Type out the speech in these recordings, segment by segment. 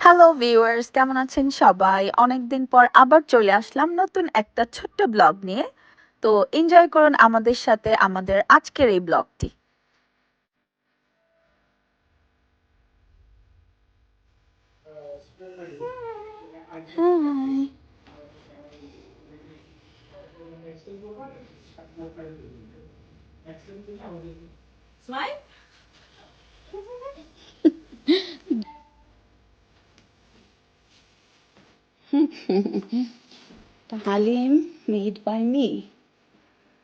Hello viewers, কেমন আছেন সবাই? অনেকদিন পর আবার চলে আসলাম নতুন একটা ছোট্ট ব্লগ নিয়ে। তো এনজয় করুন আমাদের সাথে আমাদের আজকের এই ব্লগটি। High. Halim made by me.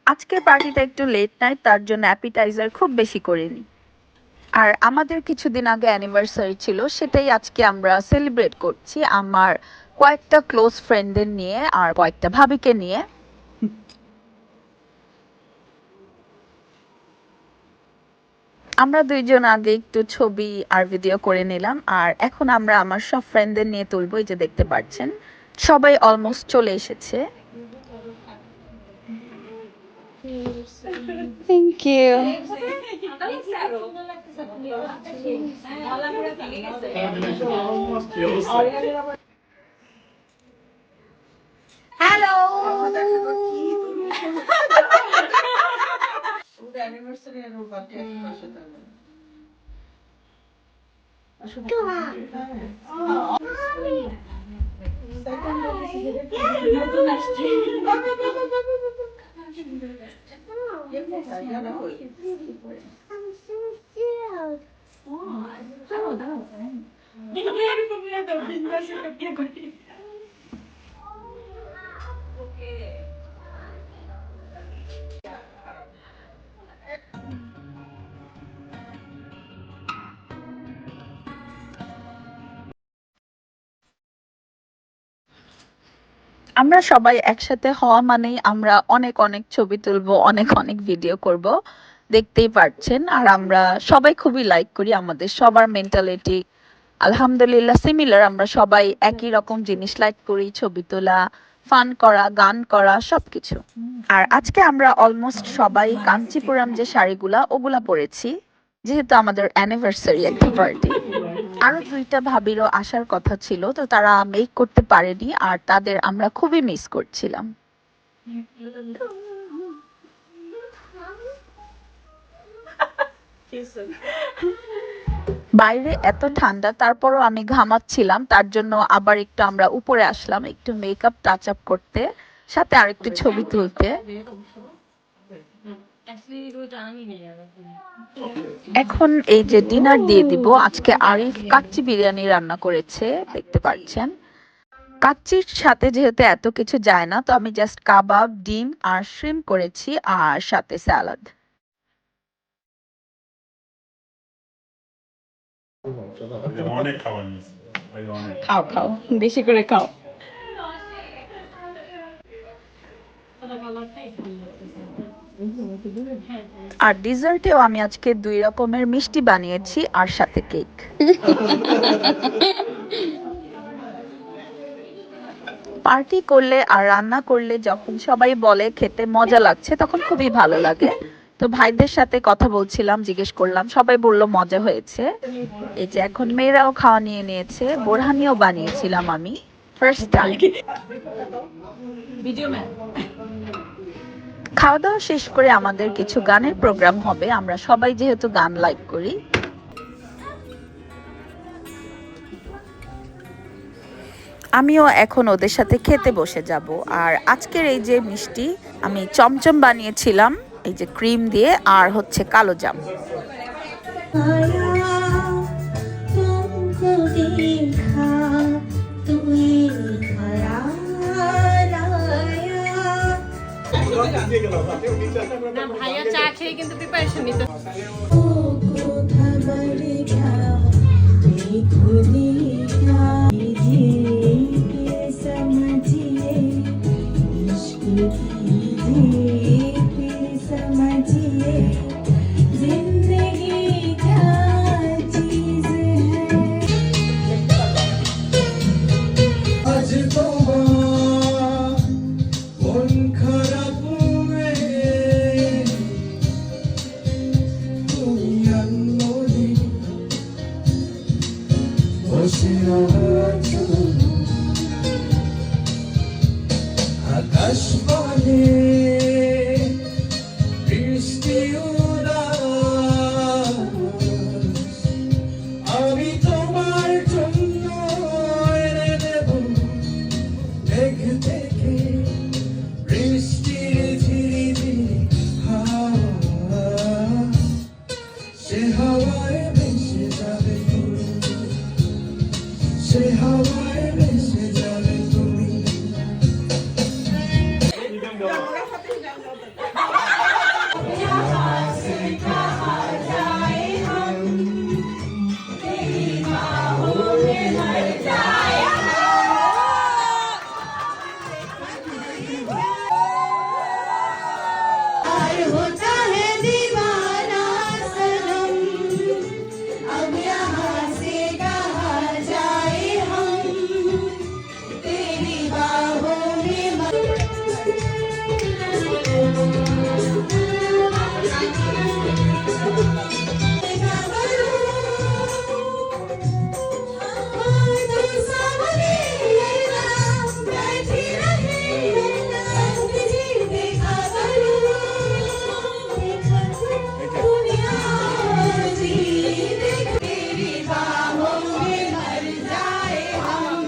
আজকের পার্টিটা একটু লেট নাইট, তার জন্য অ্যাপিটাইজার খুব বেশি করিনি। আর আমাদের কিছুদিন আগে অ্যানিভার্সারি ছিল, সেটাই আজকে আমরা সেলিব্রেট করছি আমার কয়েকটা ক্লোজ ফ্রেন্ডদের নিয়ে আর কয়েকটা ভাবিকে নিয়ে। আমরা দুইজন আগে একটু ছবি আর ভিডিও করে নিলাম, আর এখন আমরা আমার সব ফ্রেন্ডদের নিয়ে তুলবো। এই যে দেখতে পাচ্ছেন সবাই অলমোস্ট চলে এসেছে। Thank you. হ্যালো। আমরা সবাই একসাথে হওয়া মানেই আমরা অনেক অনেক ছবি তুলবো, অনেক অনেক ভিডিও করব, দেখতেই পাচ্ছেন। আর আমরা সবাই খুবই লাইক করি, আমাদের সবার মেন্টালিটি আলহামদুলিল্লাহ সিমিলার। আমরা সবাই একই রকম জিনিস লাইক করি, ছবি তোলা, ফান করা, গান করা, সবকিছু। আর আজকে আমরা অলমোস্ট সবাই কাঞ্চিপুরম যে শাড়িগুলা ওগুলা পরেছি, যেহেতু আমাদের অ্যানিভার্সারি একটা পার্টি। আরো দুইটা ভাবিরও আসার কথা ছিল, তো তারা মেক করতে পারেনি, আর তাদের আমরা খুবই মিস করছিলাম। বাইরে এত ঠান্ডা, তারপরও আমি ঘামাচ্ছিলাম, তার জন্য আবার একটু আমরা উপরে আসলাম একটু মেকআপ টাচ আপ করতে, সাথে আরেকটু ছবি তুলতে। এখন এই যে ডিনার দিয়ে দিব। আজকে আরিফ কাচ্চি বিরিয়ানি রান্না করেছে, দেখতে পাচ্ছেন। কাচ্চির সাথে যেহেতু এত কিছু যায় না, তো আমি জাস্ট কাবাব, ডিম আর শ্রিম্প করেছি, আর সাথে স্যালাড। অনেক খাবার নিয়েছি, অনেক। খাও খাও বেশি করে খাও। আর ডিজার্টেও আমি আজকে 2 রকমের মিষ্টি বানিয়েছি আর সাথে কেক। পার্টি করলে আর রান্না করলে যখন সবাই বলে খেতে মজা লাগছে, তখন খুবই ভালো লাগে। তো ভাইদের সাথে কথা বলছিলাম, জিজ্ঞেস করলাম, সবাই বলল মজা হয়েছে। এই যে এখন মেয়েরাও খাওয়া নিয়ে নিয়েছে, বোরহানিও বানিয়েছিলাম আমি ফার্স্ট টাইম। খাওয়া দাওয়া শেষ করে আমাদের কিছু গানের প্রোগ্রাম হবে, আমরা সবাই যেহেতু গান লাইক করি। আমিও এখন ওদের সাথে খেতে বসে যাব। আর আজকের এই যে মিষ্টি আমি চমচম বানিয়েছিলাম, এই যে ক্রিম দিয়ে, আর হচ্ছে কালো জাম। ভাইয়া চা খেয়ে কিন্তু প্রিপারেশন নিতে Ocean होता है दीवाना सनम अब यहाँ से कहाँ जाए हम तेरी बाहों में बैठी रहे देखा तेरी बाहों में मर जाए हम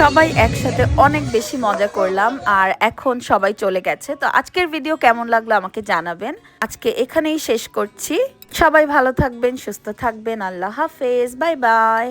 সবাই একসাথে অনেক বেশি মজা করলাম আর এখন সবাই চলে গেছে। তো আজকের ভিডিও কেমন লাগলো আমাকে জানাবেন। আজকে এখানেই শেষ করছি। সবাই ভালো থাকবেন, সুস্থ থাকবেন। আল্লাহ হাফেজ, বাই বাই।